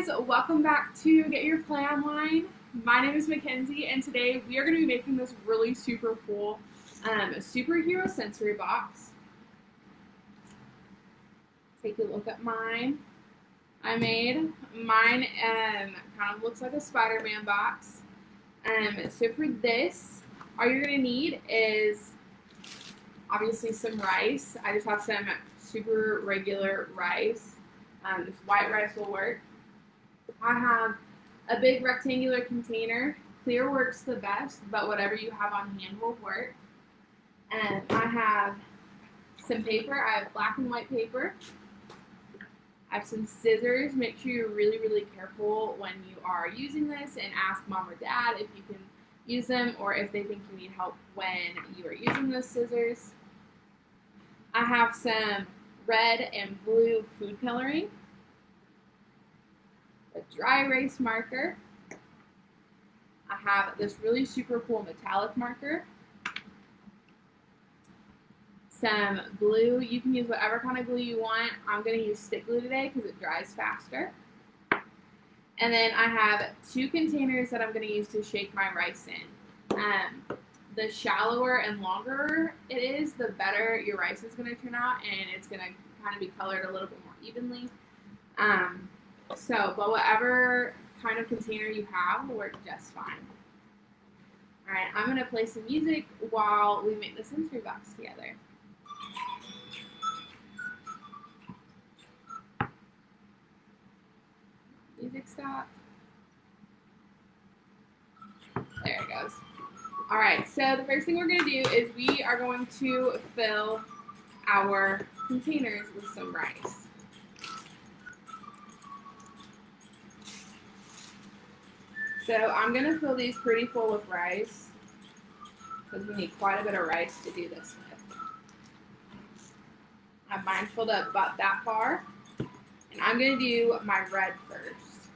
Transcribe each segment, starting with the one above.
guys, welcome back to Get Your Play Online. My name is Mackenzie, and today we are going to be making this really super cool superhero sensory box. Take a look at mine. I made mine kind of looks like a Spider-Man box. So for this, all you're going to need is obviously some rice. I just have some super regular rice. Just white rice will work. I have a big rectangular container. Clear works the best, but whatever you have on hand will work. And I have some paper. I have black and white paper. I have some scissors. Make sure you're really, really careful when you are using this, and ask mom or dad if you can use them or if they think you need help when you are using those scissors. I have some red and blue food coloring, a dry erase marker. I have this really super cool metallic marker, some glue. You can use whatever kind of glue you want. I'm going to use stick glue today because it dries faster. And then I have two containers that I'm going to use to shake my rice in. The shallower and longer it is, the better your rice is going to turn out, and it's going to kind of be colored a little bit more evenly. But whatever kind of container you have will work just fine. Alright, I'm going to play some music while we make the sensory box together. Music stop. There it goes. Alright, so the first thing we're going to do is we are going to fill our containers with some rice. So I'm going to fill these pretty full with rice because we need quite a bit of rice to do this with. I have mine filled up about that far, and I'm going to do my red first.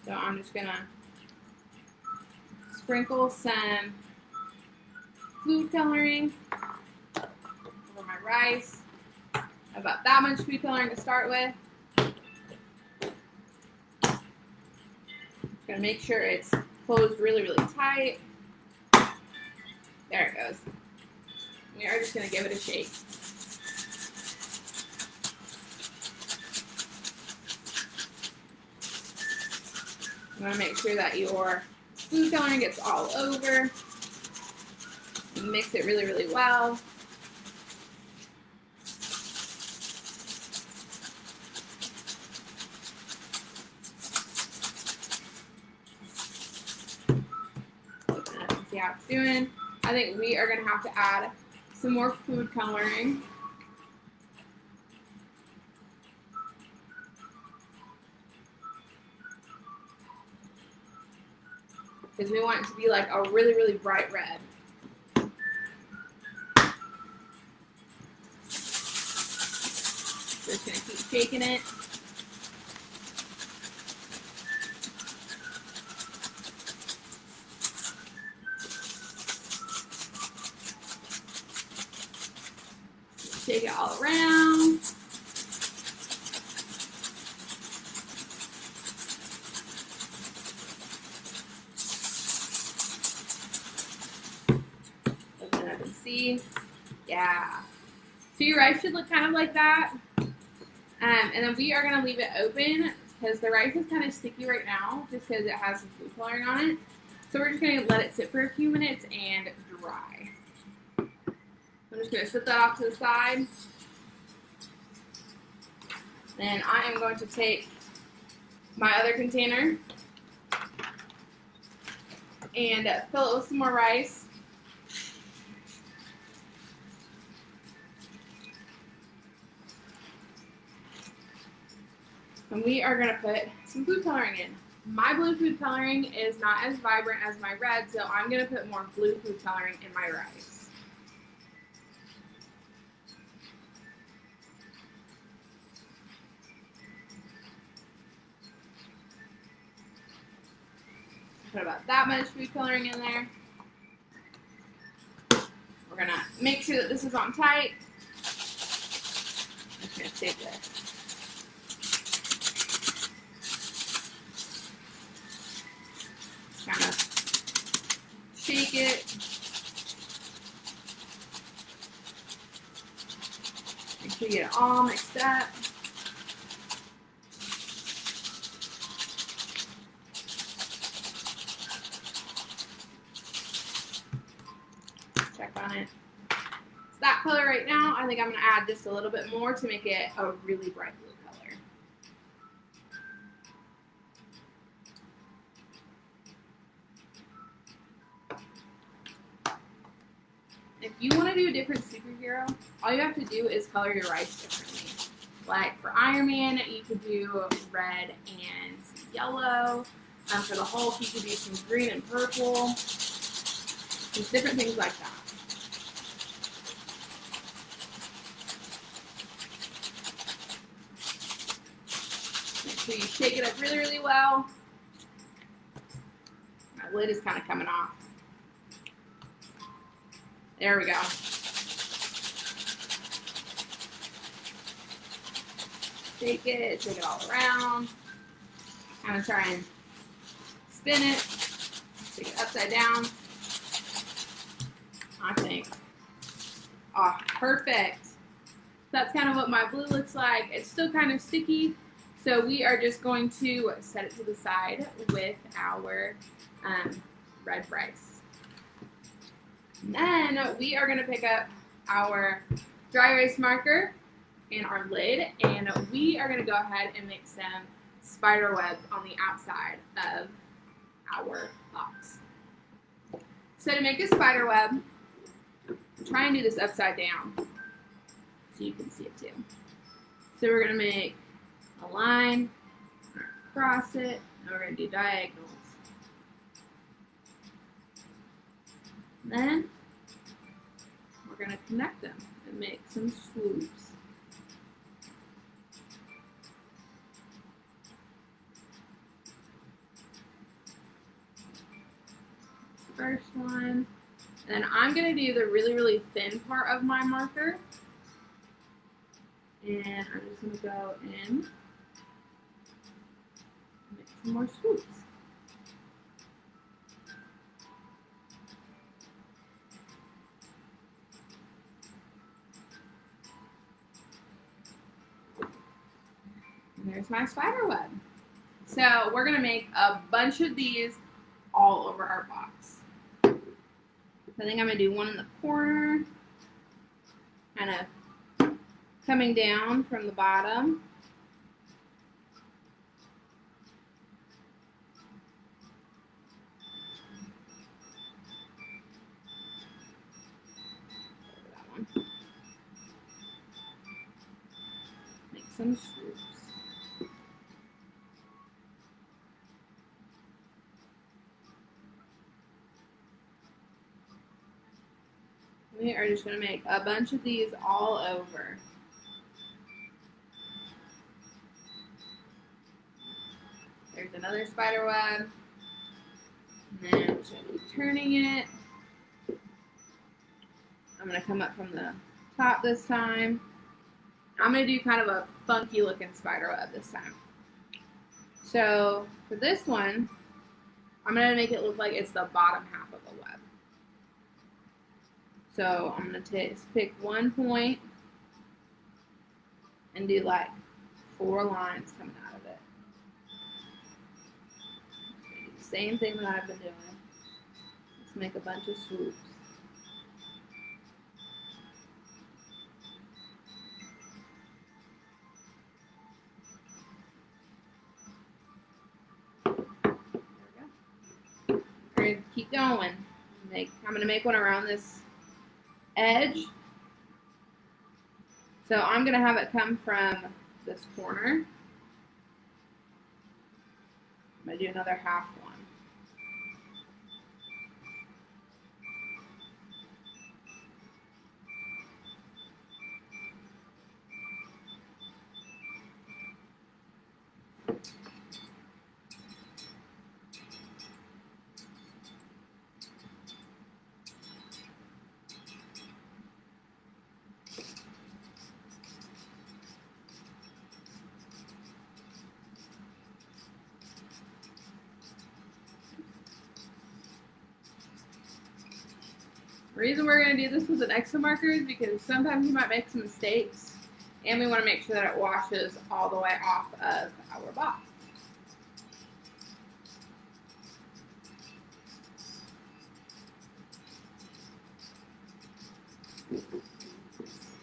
So I'm just going to sprinkle some food coloring over my rice. About that much food coloring to start with. Just gonna make sure it's closed really, really tight. There it goes. We are just gonna give it a shake. You wanna make sure that your food coloring gets all over. Mix it really, really well. See how it's doing. I think we are going to have to add some more food coloring. Because we want it to be like a really, really bright red. Just going to keep shaking it. Shake it all around. Open it up and see. Yeah. So your rice should look kind of like that. And then we are going to leave it open because the rice is kind of sticky right now just because it has some food coloring on it. So we're just going to let it sit for a few minutes and dry. I'm just going to set that off to the side. Then I am going to take my other container and fill it with some more rice. And we are going to put some food coloring in. My blue food coloring is not as vibrant as my red, so I'm going to put more blue food coloring in my rice. Put about that much food coloring in there. We're going to make sure that this is on tight. I'm just going to take this. sure you get it all mixed up. Check on it. It's that color right now. I think I'm going to add just a little bit more to make it a really bright blue color. If you want to do a different superhero, all you have to do is color your rice differently. Like for Iron Man, you could do red and yellow. For the Hulk, you could do some green and purple. Just different things like that. Make sure you shake it up really, really well. My lid is kind of coming off. There we go. Shake it all around. Kind of try and spin it. Shake it upside down. I think. Oh, perfect. That's kind of what my blue looks like. It's still kind of sticky, so we are just going to set it to the side with our red rice. And then we are going to pick up our dry erase marker and our lid, and we are going to go ahead and make some spider webs on the outside of our box. So to make a spider web, try and do this upside down so you can see it too. So we're going to make a line, cross it, and we're going to do diagonals. And then we're going to connect them and make some swoops. First one. And then I'm going to do the really, really thin part of my marker. And I'm just going to go in and make some more swoops. And there's my spider web. So we're going to make a bunch of these all over our box. I think I'm going to do one in the corner, kind of coming down from the bottom. That one. Make some swoops. We are just going to make a bunch of these all over. There's another spider web. And then I'm just going to be turning it. I'm going to come up from the top this time. I'm going to do kind of a funky looking spider web this time. So for this one, I'm going to make it look like it's the bottom half of the web. So I'm going to pick one point and do like 4 lines coming out of it. Same thing that I've been doing. Let's make a bunch of swoops. There we go. We're going to keep going. I'm going to make one around this edge. So I'm going to have it come from this corner. I'm going to do another half one. The reason we're going to do this with an extra marker is because sometimes you might make some mistakes And we want to make sure that it washes all the way off of our box.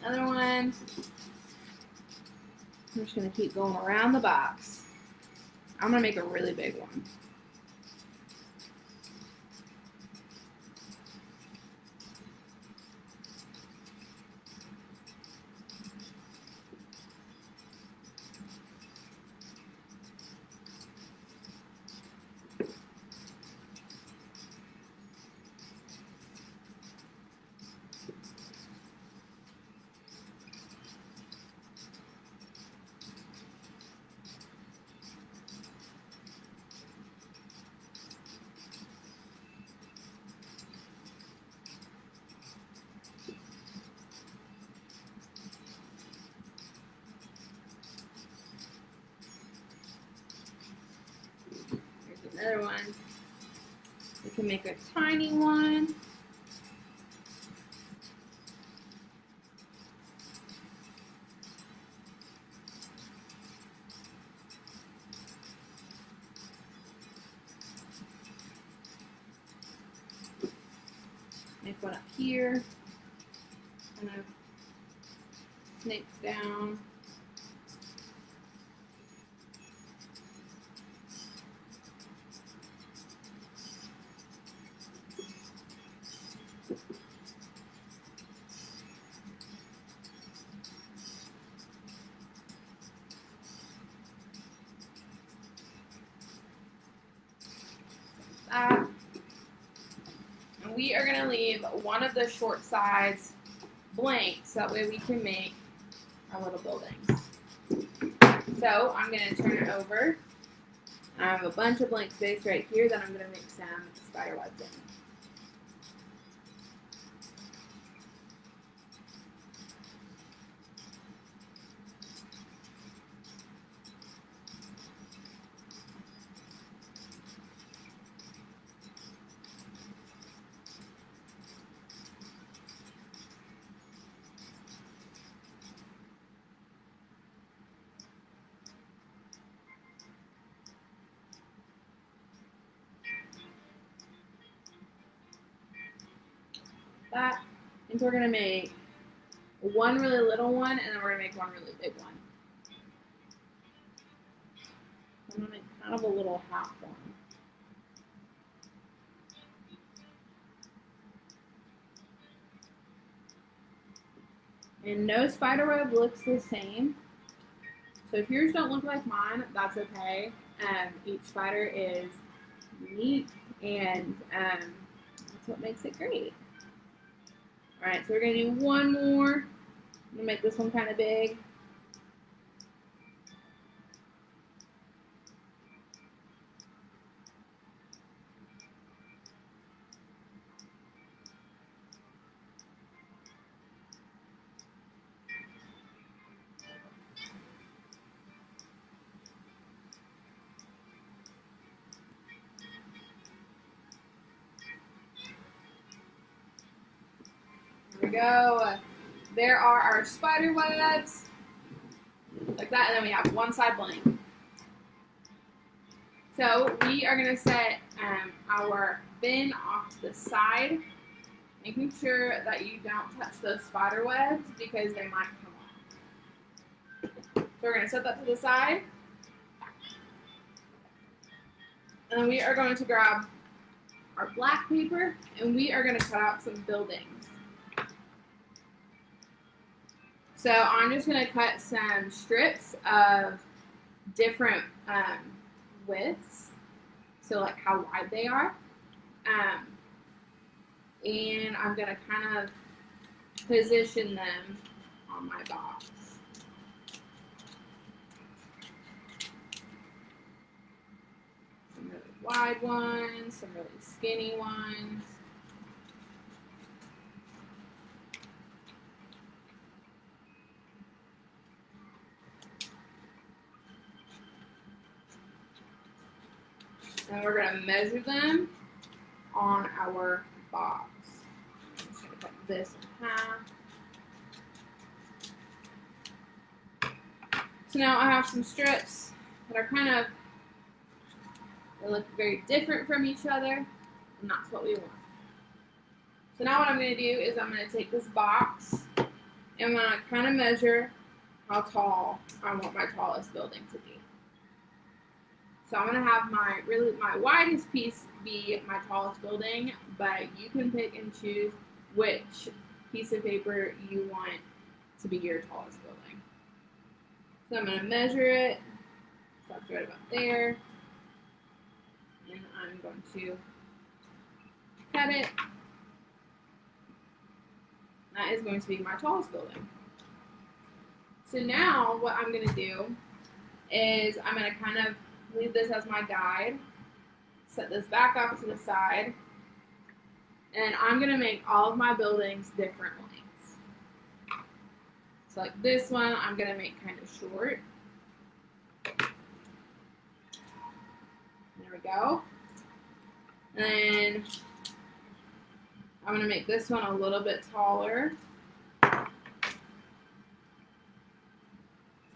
Another one. I'm just going to keep going around the box. I'm going to make a really big one. Another one. We can make a tiny one. Make one up here. Kind of snakes down. That. And we are going to leave one of the short sides blank so that way we can make our little buildings. So I'm going to turn it over. I have a bunch of blank space right here that I'm going to make some spider webs in. That. And so we're going to make one really little one, and then we're going to make one really big one. I'm going to make kind of a little half one. And no spider web looks the same. So if yours don't look like mine, that's okay. Each spider is unique, and that's what makes it great. Alright, so we're going to do one more. I'm going to make this one kind of big. There we go. There are our spider webs. Like that, and then we have one side blank. So we are going to set our bin off to the side, making sure that you don't touch those spider webs because they might come off. So we're going to set that to the side. And then we are going to grab our black paper, and we are going to cut out some buildings. So I'm just going to cut some strips of different widths, so like how wide they are. And I'm going to kind of position them on my box. Some really wide ones, some really skinny ones. And we're going to measure them on our box. I'm just going to cut this in half. So now I have some strips that are they look very different from each other, and that's what we want. So now what I'm going to do is I'm going to take this box, and I'm going to kind of measure how tall I want my tallest building to be. So I'm going to have my widest piece be my tallest building, but you can pick and choose which piece of paper you want to be your tallest building. So I'm going to measure it. So that's right about there. And I'm going to cut it. That is going to be my tallest building. So now what I'm going to do is I'm going to kind of leave this as my guide, set this back off to the side, and I'm going to make all of my buildings different lengths. So like this one, I'm going to make kind of short. There we go. And then I'm going to make this one a little bit taller. It's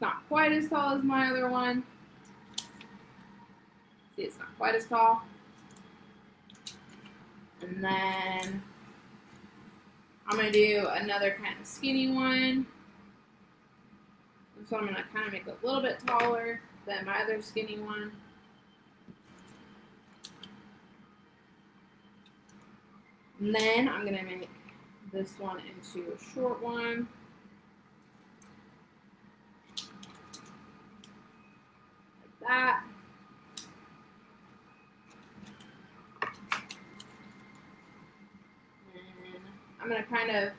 not quite as tall as my other one. See, it's not quite as tall. And then I'm going to do another kind of skinny one. So I'm going to kind of make it a little bit taller than my other skinny one. And then I'm going to make this one into a short one. Like that. And I'm going to kind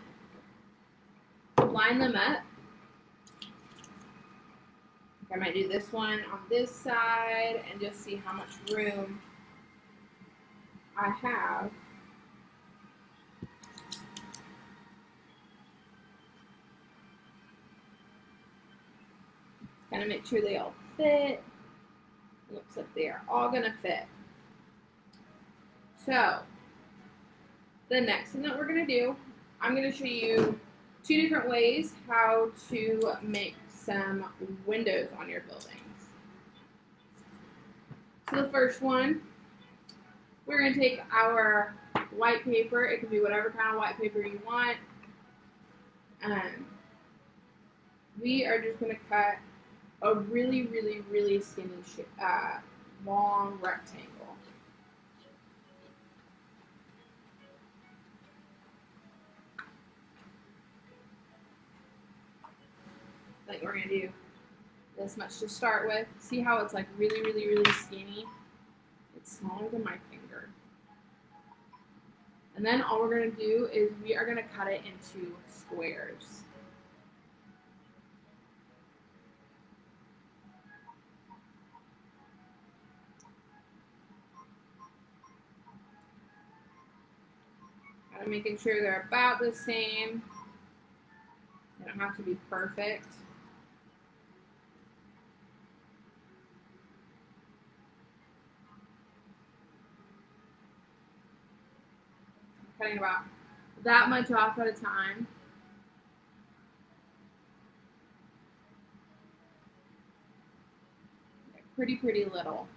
of line them up. I might do this one on this side and just see how much room I have. Kind of make sure they all fit. Looks like they are all going to fit. So, the next thing that we're going to do, I'm going to show you 2 different ways how to make some windows on your buildings. So the first one, we're going to take our white paper. It can be whatever kind of white paper you want. We are just going to cut a really, really, really skinny, long rectangle. Like we're going to do this much to start with. See how it's like really, really, really skinny? It's smaller than my finger. And then all we're going to do is we are going to cut it into squares. Kind of making sure they're about the same. They don't have to be perfect. Cutting about that much off at a time. Pretty little.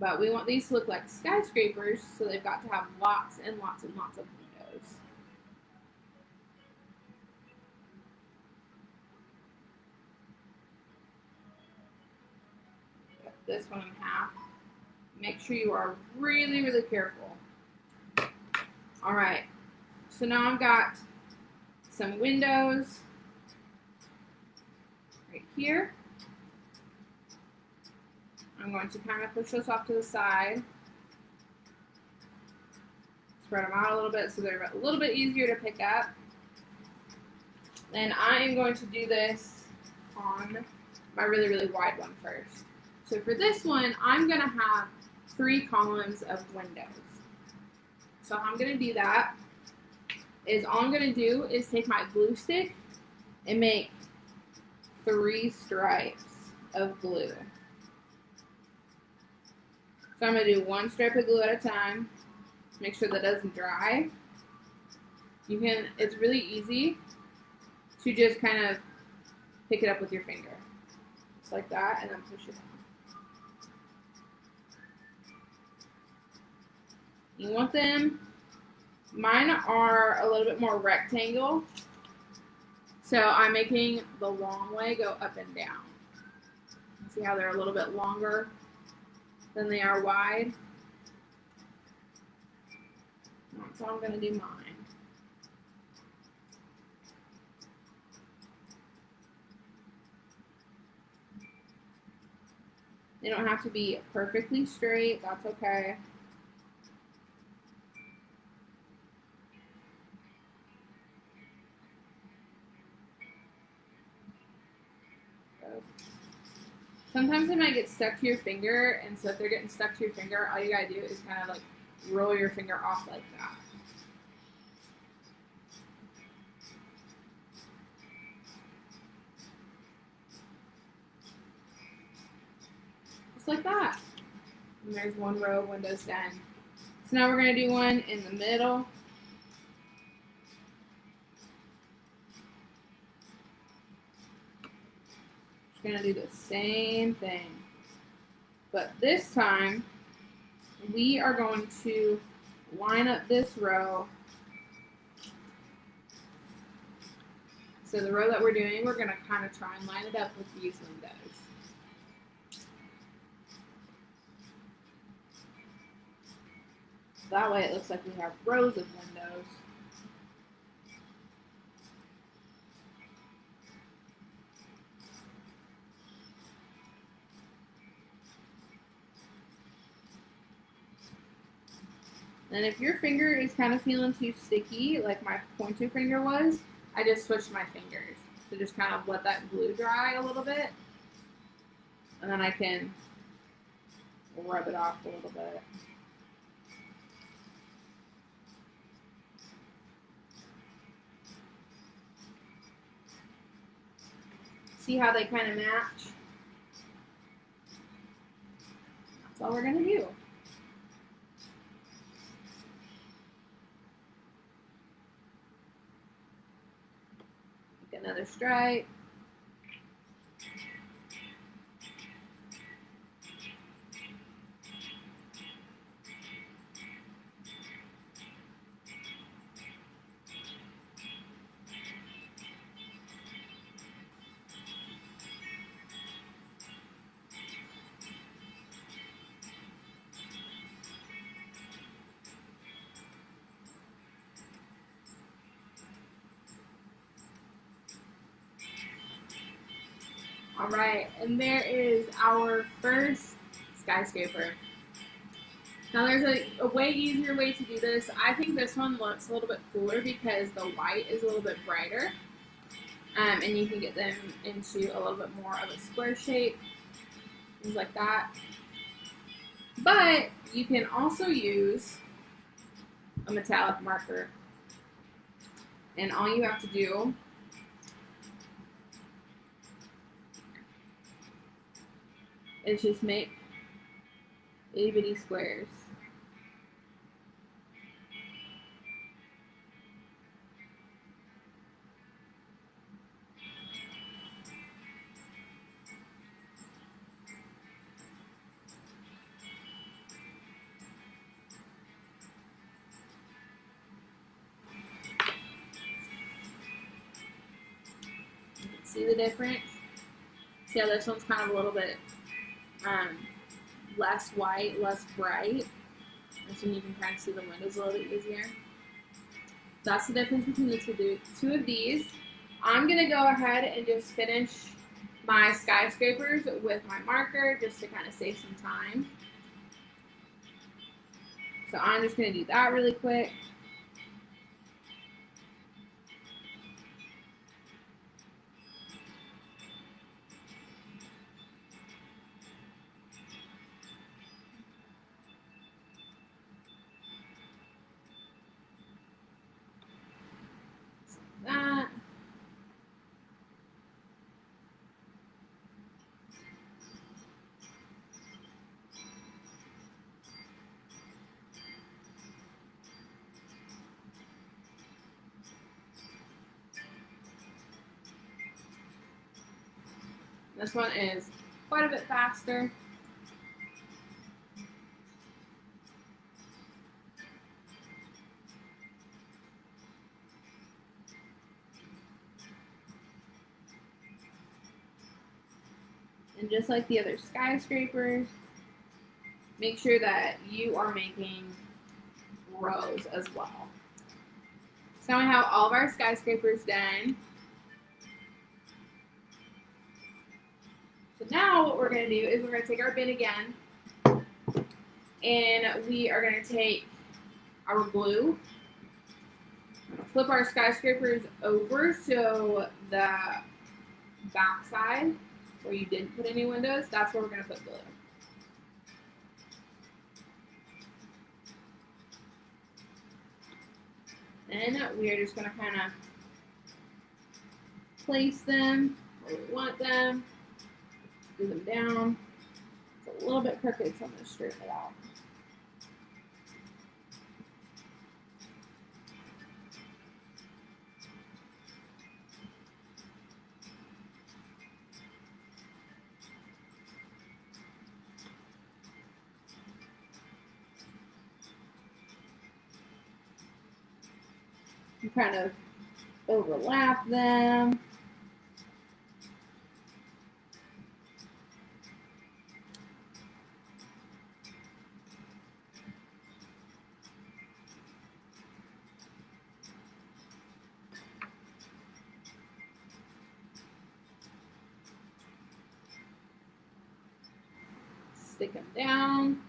But we want these to look like skyscrapers, so they've got to have lots and lots and lots of windows. Cut this one in half. Make sure you are really, really careful. Alright, so now I've got some windows right here. I'm going to kind of push those off to the side. Spread them out a little bit so they're a little bit easier to pick up. Then I am going to do this on my really, really wide one first. So for this one, I'm going to have 3 columns of windows. So how I'm going to do that is all I'm going to do is take my glue stick and make 3 stripes of glue. So I'm going to do one stripe of glue at a time. Make sure that doesn't dry. It's really easy to just kind of pick it up with your finger. Just like that, and then push it down. You want them, mine are a little bit more rectangle, so I'm making the long way go up and down. See how they're a little bit longer than they are wide? So I'm going to do mine. They don't have to be perfectly straight, that's okay. Sometimes they might get stuck to your finger, and so if they're getting stuck to your finger, all you gotta do is kind of like roll your finger off like that. Just like that. And there's one row of windows done. So now we're gonna do one in the middle. Going to do the same thing, but this time we are going to line up this row. So the row that we're doing, we're going to kind of try and line it up with these windows. So that way it looks like we have rows of windows. And if your finger is kind of feeling too sticky, like my pointer finger was, I just switched my fingers. So just kind of let that glue dry a little bit. And then I can rub it off a little bit. See how they kind of match? That's all we're going to do. Another stripe. All right, and there is our first skyscraper. Now there's a way easier way to do this. I think this one looks a little bit cooler because the white is a little bit brighter. And you can get them into a little bit more of a square shape, things like that. But you can also use a metallic marker. And all you have to do is just make itty bitty squares. See the difference? See how this one's kind of a little bit less white, less bright. This one you can kind of see the windows a little bit easier. That's the difference between the two of these. I'm going to go ahead and just finish my skyscrapers with my marker just to kind of save some time. So I'm just going to do that really quick. That. This one is quite a bit faster. And just like the other skyscrapers, make sure that you are making rows as well. So now we have all of our skyscrapers done. So now what we're going to do is we're going to take our bin again, and we are going to take our glue, flip our skyscrapers over so the back side where you didn't put any windows, that's where we're going to put glue. Then we are just going to kind of place them where we want them, do them down. It's a little bit crooked, so I'm going to straighten it out. You kind of overlap them. Stick them down.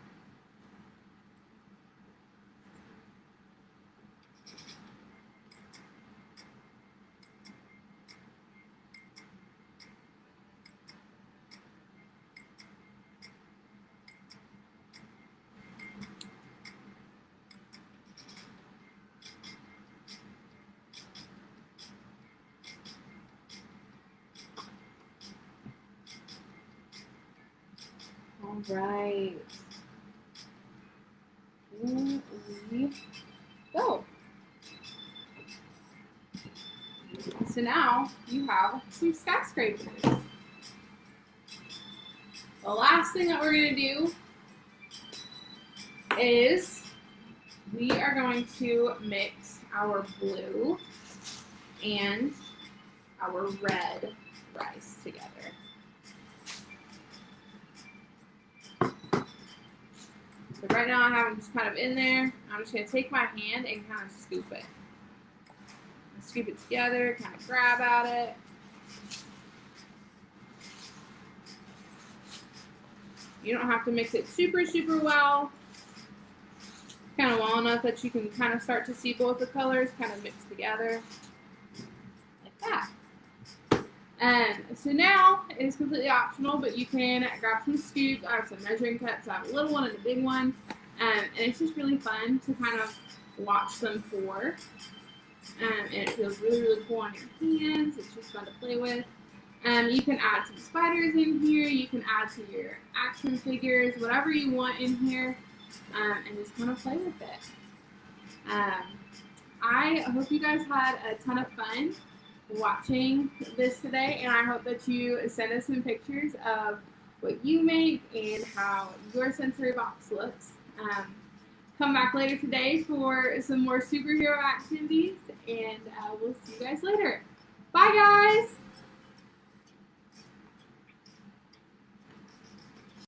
All right. Here we go. So now you have some skyscrapers. The last thing that we're going to do is we are going to mix our blue and our red rice together. So right now I have them just kind of in there. I'm just going to take my hand and kind of scoop it. Scoop it together, kind of grab at it. You don't have to mix it super, super well. Kind of well enough that you can kind of start to see both the colors kind of mixed together. Like that. And so now it's completely optional, but you can grab some scoops. I have some measuring cups. I have a little one and a big one. And it's just really fun to kind of watch them pour. And it feels really, really cool on your hands. It's just fun to play with. You can add some spiders in here. You can add to your action figures, whatever you want in here, and just kind of play with it. I hope you guys had a ton of fun watching this today, and I hope that you send us some pictures of what you make and how your sensory box looks. Come back later today for some more superhero activities, and we'll see you guys later. Bye, guys!